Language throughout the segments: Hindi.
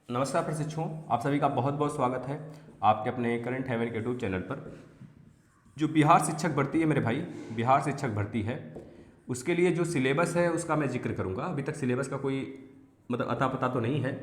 नमस्कार प्रशिक्षुओं, आप सभी का बहुत बहुत स्वागत है आपके अपने करंट हेवन के यूट्यूब चैनल पर। जो बिहार शिक्षक भर्ती है मेरे भाई, बिहार शिक्षक भर्ती है, उसके लिए जो सिलेबस है उसका मैं जिक्र करूंगा। अभी तक सिलेबस का कोई मतलब अता पता तो नहीं है।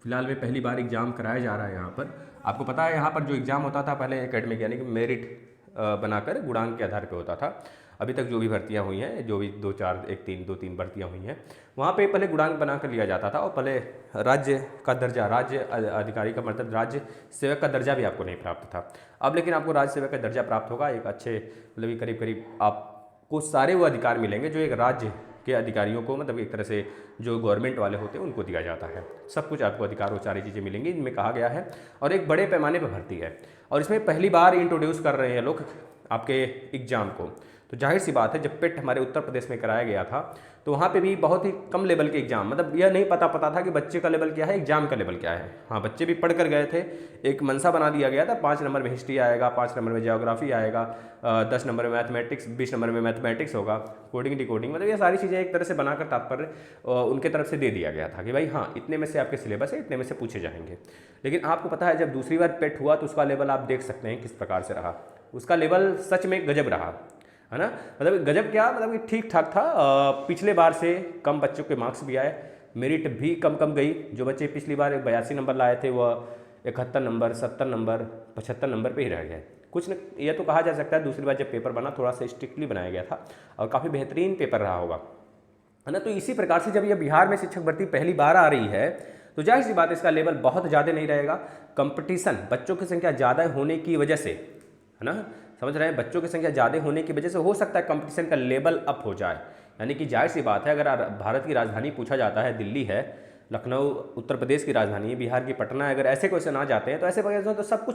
फिलहाल में पहली बार एग्ज़ाम कराया जा रहा है यहाँ पर। आपको पता है यहाँ पर जो एग्ज़ाम होता था पहले एकेडमिक यानी कि मेरिट बनाकर गुणांक के आधार पर होता था। अभी तक जो भी भर्तियां हुई हैं, जो भी दो तीन भर्तियां हुई हैं, वहाँ पे पहले गुणांक बना कर लिया जाता था और पहले राज्य का दर्जा, राज्य अधिकारी का मतलब राज्य सेवक का दर्जा भी आपको नहीं प्राप्त था। अब लेकिन आपको राज्य सेवक का दर्जा प्राप्त होगा। एक अच्छे मतलब कि करीब करीब आपको सारे वो अधिकार मिलेंगे जो एक राज्य के अधिकारियों को मतलब एक तरह से जो गवर्नमेंट वाले होते हैं उनको दिया जाता है। सब कुछ आपको अधिकार, वो सारी चीज़ें मिलेंगी इनमें कहा गया है। और एक बड़े पैमाने पर भर्ती है और इसमें पहली बार इंट्रोड्यूस कर रहे हैं लोग आपके एग्जाम को। तो जाहिर सी बात है, जब पेट हमारे उत्तर प्रदेश में कराया गया था तो वहाँ पे भी बहुत ही कम लेवल के एग्जाम, मतलब यह नहीं पता था कि बच्चे का लेवल क्या है, एग्जाम का लेवल क्या है। हाँ, बच्चे भी पढ़ कर गए थे। एक मनसा बना दिया गया था, 5 नंबर में हिस्ट्री आएगा, 5 नंबर में ज्योग्राफी आएगा, 10 नंबर में मैथमेटिक्स, 20 नंबर में मैथमेटिक्स होगा, कोडिंग डिकोडिंग, मतलब ये सारी चीज़ें एक तरह से बनाकर तात्पर्य उनके तरफ से दे दिया गया था कि भाई हाँ, इतने में से आपके सिलेबस है, इतने में से पूछे जाएंगे। लेकिन आपको पता है जब दूसरी बार पेट हुआ तो उसका लेवल आप देख सकते हैं किस प्रकार से रहा। उसका लेवल सच में गजब रहा, है ना। मतलब गजब क्या, मतलब कि ठीक ठाक था। पिछले बार से कम बच्चों के मार्क्स भी आए, मेरिट भी कम गई। जो बच्चे पिछली बार 82 नंबर लाए थे वह 71 नंबर, 70 नंबर, 75 नंबर पे ही रह गए। कुछ न, यह तो कहा जा सकता है दूसरी बार जब पेपर बना थोड़ा सा स्ट्रिक्टली बनाया गया था और काफ़ी बेहतरीन पेपर रहा होगा, है ना। तो इसी प्रकार से जब यह बिहार में शिक्षक भर्ती पहली बार आ रही है तो जाहिर सी बात है इसका लेवल बहुत ज़्यादा नहीं रहेगा। कंपटीशन बच्चों की संख्या ज़्यादा होने की वजह से, है ना, समझ रहे हैं, बच्चों की संख्या ज़्यादा होने की वजह से हो सकता है कंपटीशन का लेवल अप हो जाए। यानी कि जाहिर सी बात है, अगर भारत की राजधानी पूछा जाता है दिल्ली है, लखनऊ उत्तर प्रदेश की राजधानी है, बिहार की पटना है, अगर ऐसे क्वेश्चन आ जाते हैं तो ऐसे क्वेश्चन तो सब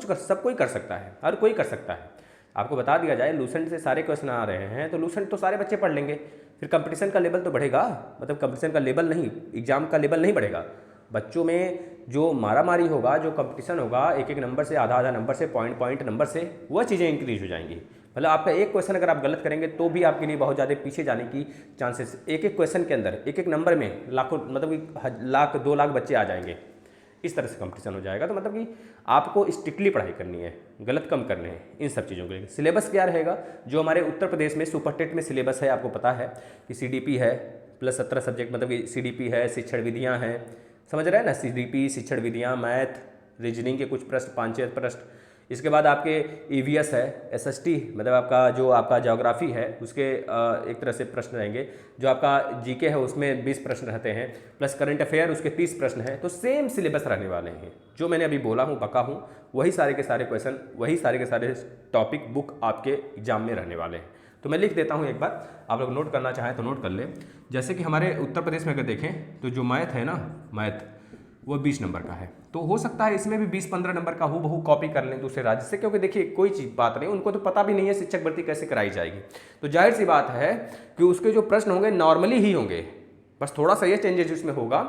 कोई कर सकता है, हर कोई कर सकता है। आपको बता दिया जाए लूसेंट से सारे क्वेश्चन आ रहे हैं तो लूसेंट तो सारे बच्चे पढ़ लेंगे, फिर कंपटीशन का लेवल तो बढ़ेगा। मतलब कंपटीशन का लेवल नहीं, एग्जाम का लेवल नहीं बढ़ेगा। बच्चों में जो मारामारी होगा, जो कंपटीशन होगा, एक एक नंबर से, आधा नंबर से, पॉइंट नंबर से, वह चीज़ें इंक्रीज हो जाएंगी। मतलब आपका एक क्वेश्चन अगर आप गलत करेंगे तो भी आपके लिए बहुत ज़्यादा पीछे जाने की चांसेस, एक एक क्वेश्चन के अंदर, एक एक नंबर में लाखों, मतलब कि लाख 2 लाख बच्चे आ जाएंगे। इस तरह से कंपटीशन हो जाएगा। तो मतलब कि आपको स्ट्रिक्टली पढ़ाई करनी है, गलत कम करने हैं इन सब चीज़ों के लिए। सिलेबस क्या रहेगा, जो हमारे उत्तर प्रदेश में सुपर टेट में सिलेबस है, आपको पता है कि CDP है प्लस 17 सब्जेक्ट, मतलब कि CDP है, शिक्षण विधियाँ हैं, समझ रहे हैं ना, CDP, शिक्षण विधियाँ, मैथ, रीजनिंग के कुछ प्रश्न, 5-6 प्रश्न। इसके बाद आपके EVS है, SST मतलब आपका जो आपका ज्योग्राफी है उसके एक तरह से प्रश्न रहेंगे। जो आपका GK है उसमें 20 प्रश्न रहते हैं, प्लस करंट अफेयर उसके 30 प्रश्न हैं। तो सेम सिलेबस रहने वाले हैं, जो मैंने अभी बोला हूँ, बका हूँ, वही सारे के सारे क्वेश्चन, वही सारे के सारे टॉपिक बुक आपके एग्जाम में रहने वाले हैं। तो मैं लिख देता हूँ, एक बार आप लोग नोट करना चाहें तो नोट कर लें। जैसे कि हमारे उत्तर प्रदेश में अगर देखें तो जो मैथ है ना, मैथ वो 20 नंबर का है, तो हो सकता है इसमें भी 20-15 नंबर का हूबहू कॉपी कर लें दूसरे राज्य से, क्योंकि देखिए कोई चीज़ बात नहीं, उनको तो पता भी नहीं है शिक्षक भर्ती कैसे कराई जाएगी। तो जाहिर सी बात है कि उसके जो प्रश्न होंगे नॉर्मली ही होंगे, बस थोड़ा सा ये चेंजेस इसमें होगा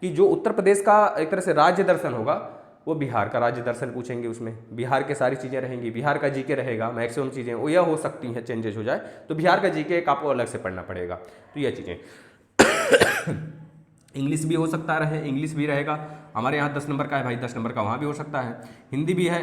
कि जो उत्तर प्रदेश का एक तरह से राज्य दर्शन होगा वो बिहार का राज्य दर्शन पूछेंगे, उसमें बिहार के सारी चीज़ें रहेंगी, बिहार का GK रहेगा, मैक्सिमम चीज़ें वो यह हो सकती हैं चेंजेस हो जाए, तो बिहार का GK एक आपको अलग से पढ़ना पड़ेगा। तो यह चीज़ें इंग्लिश भी हो सकता रहे, इंग्लिश भी रहेगा हमारे यहाँ 10 नंबर का है भाई, 10 नंबर का वहाँ भी हो सकता है। हिंदी भी है,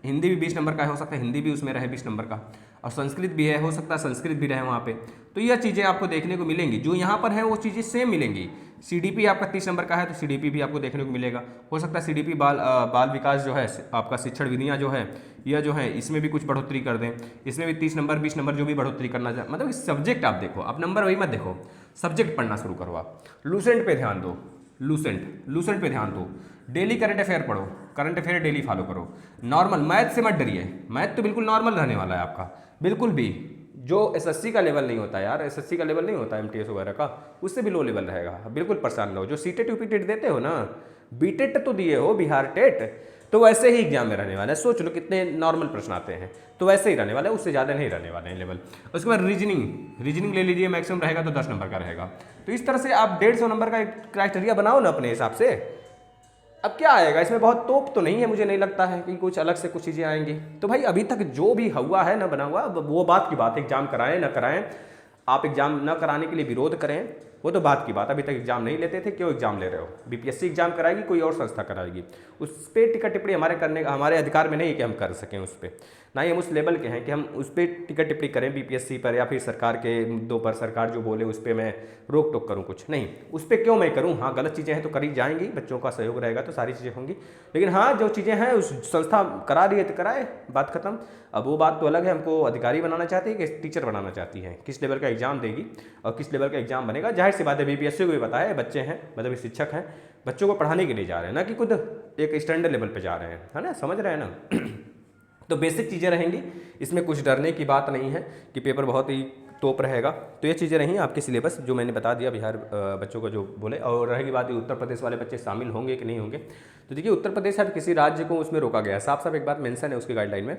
हिंदी भी 20 नंबर का हो सकता है, हिंदी भी उसमें रहे 20 नंबर का। और संस्कृत भी है, हो सकता है संस्कृत भी रहे वहाँ पे। तो यह चीज़ें आपको देखने को मिलेंगी, जो यहाँ पर है वो चीज़ें सेम मिलेंगी। CDP आपका 30 नंबर का है तो CDP भी आपको देखने को मिलेगा। हो सकता है CDP बाल विकास जो है आपका, शिक्षण विधियाँ जो है, यह जो है इसमें भी कुछ बढ़ोतरी कर दें, इसमें भी 30 नंबर 20 नंबर जो भी बढ़ोतरी करना चाहे, मतलब इस सब्जेक्ट आप देखो, आप नंबर वही मत देखो, सब्जेक्ट पढ़ना शुरू करो आप। लूसेंट पे ध्यान दो, लूसेंट पे ध्यान दो, डेली करंट अफेयर पढ़ो, करंट अफेयर डेली फॉलो करो। नॉर्मल मैथ से मत डरिए, मैथ तो बिल्कुल नॉर्मल रहने वाला है आपका, बिल्कुल भी जो SSC का लेवल नहीं होता यार, SSC का लेवल नहीं होता MTS वगैरह का, उससे भी लो लेवल रहेगा, बिल्कुल परेशान ना हो। जो सीटेट यूपीटेट देते हो ना, बीटेट तो दिए हो, बिहार टेट, तो वैसे ही एग्जाम में रहने वाला है। सोच लो कितने नॉर्मल प्रश्न आते हैं, तो वैसे ही रहने वाला है, उससे ज़्यादा नहीं रहने वाले हैं लेवल। उसके बाद रीजनिंग ले लीजिए, मैक्सिमम रहेगा तो 10 नंबर का रहेगा। तो इस तरह से आप 150 नंबर का एक क्राइटेरिया बनाओ ना अपने हिसाब से। अब क्या आएगा इसमें, बहुत तोप तो नहीं है, मुझे नहीं लगता है कि कुछ अलग से कुछ चीज़ें आएंगी। तो भाई अभी तक जो भी हुआ है ना बना हुआ, वो बात की बात है, एग्जाम कराएं ना कराएं, आप एग्जाम ना कराने के लिए विरोध करें, वो तो बात की बात, अभी तक एग्जाम नहीं लेते थे, क्यों एग्जाम ले रहे हो? बीपीएससी एग्जाम कराएगी, कोई और संस्था कराएगी, उस पर टिकट टिप्पणी हमारे अधिकार में नहीं है कि हम कर सकें उस पर, ना ही हम उस लेवल के हैं कि हम उस पर टिकट टिप्पणी करें बीपीएससी पर या फिर सरकार के मुद्दों पर, सरकार जो बोले उस पर मैं रोक टोक करूँ कुछ नहीं, उस पर क्यों मैं करूँ? हाँ, गलत चीज़ें हैं तो करी जाएंगी, बच्चों का सहयोग रहेगा तो सारी चीज़ें होंगी, लेकिन हाँ जो चीज़ें हैं उस संस्था करा रही है तो कराए, बात खत्म। अब वो बात तो अलग है, हमको अधिकारी बनाना चाहती है कि टीचर बनाना चाहती है, किस लेवल का एग्जाम देगी और किस लेवल का एग्जाम बनेगा। जाहिर सी बात है बीपीएससी को भी पता है, बच्चे हैं, मतलब शिक्षक हैं, बच्चों को पढ़ाने के लिए जा रहे हैं, ना कि खुद एक स्टैंडर्ड लेवल पे जा रहे हैं, है ना, समझ रहे हैं ना। तो बेसिक चीज़ें रहेंगी, इसमें कुछ डरने की बात नहीं है कि पेपर बहुत ही टॉप रहेगा। तो ये चीज़ें रहीं आपके सिलेबस जो मैंने बता दिया बिहार बच्चों को जो बोले। और रहेगी बात उत्तर प्रदेश वाले बच्चे शामिल होंगे कि नहीं होंगे, तो देखिए उत्तर प्रदेश अब किसी राज्य को उसमें रोका गया है, साफ साफ एक बात मेंशन है उसकी गाइडलाइन में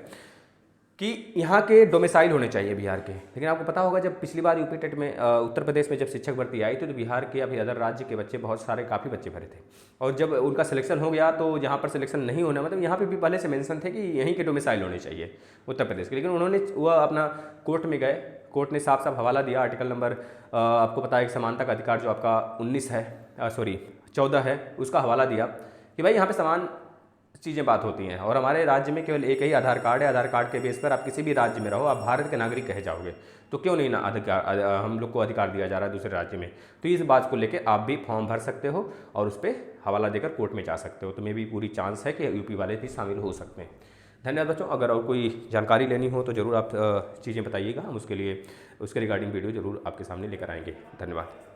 कि यहाँ के डोमिसाइल होने चाहिए बिहार के। लेकिन आपको पता होगा जब पिछली बार यूपी टेट में उत्तर प्रदेश में जब शिक्षक भर्ती आई तो बिहार के या फिर अदर राज्य के बच्चे बहुत सारे काफ़ी बच्चे भरे थे, और जब उनका सिलेक्शन हो गया तो यहाँ पर सिलेक्शन नहीं होना, मतलब यहाँ पे भी पहले से मेंशन थे कि यहीं के डोमिसाइल होने चाहिए उत्तर प्रदेश के। लेकिन उन्होंने वह अपना कोर्ट में गए, कोर्ट ने साफ साफ हवाला दिया, आर्टिकल नंबर आपको पता है कि समानता का अधिकार जो आपका 14 है उसका हवाला दिया कि भाई यहाँ पे समान चीज़ें बात होती हैं, और हमारे राज्य में केवल एक ही आधार कार्ड है, आधार कार्ड के बेस पर आप किसी भी राज्य में रहो, आप भारत के नागरिक कहे जाओगे, तो क्यों नहीं ना अधिकार हम लोग को अधिकार दिया जा रहा है दूसरे राज्य में। तो इस बात को लेकर आप भी फॉर्म भर सकते हो और उस पर हवाला देकर कोर्ट में जा सकते हो, तो मे भी पूरी चांस है कि यूपी वाले भी शामिल हो सकते हैं। धन्यवाद बच्चों, अगर और कोई जानकारी लेनी हो तो ज़रूर आप चीज़ें बताइएगा, हम उसके रिगार्डिंग वीडियो ज़रूर आपके सामने लेकर आएंगे। धन्यवाद।